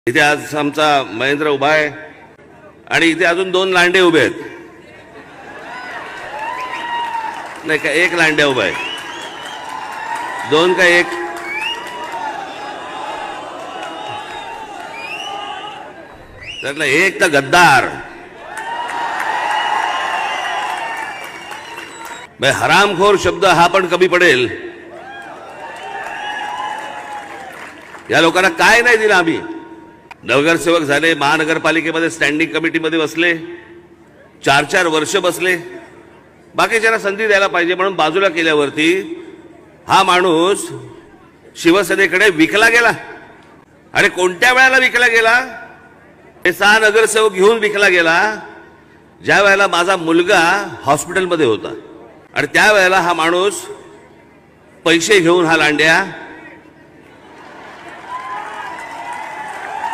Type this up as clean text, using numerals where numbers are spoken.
इथे आज आमचा महेंद्र उभा आहे आणि इथे अजून दोन लांडे उभे आहेत. नाही का एक लांड्या उभा आहे, दोन का एक? त्यातला एक तर गद्दार. हरामखोर शब्द हा पण कमी पडेल. या लोकांना काय नाही दिलं आम्ही. नगरसेवक झाले, महानगरपालिकेमध्ये स्टँडिंग कमिटीमध्ये बसले, 4-4 वर्ष बसले. बाकीच्यांना संधी द्यायला पाहिजे म्हणून बाजूला केल्यावरती हा माणूस शिवसेनेकडे विकला गेला. आणि कोणत्या वेळेला विकला गेला? हे 6 नगरसेवक घेऊन विकला गेला ज्या वेळेला माझा मुलगा हॉस्पिटलमध्ये होता. आणि त्यावेळेला हा माणूस पैसे घेऊन हा लांड्या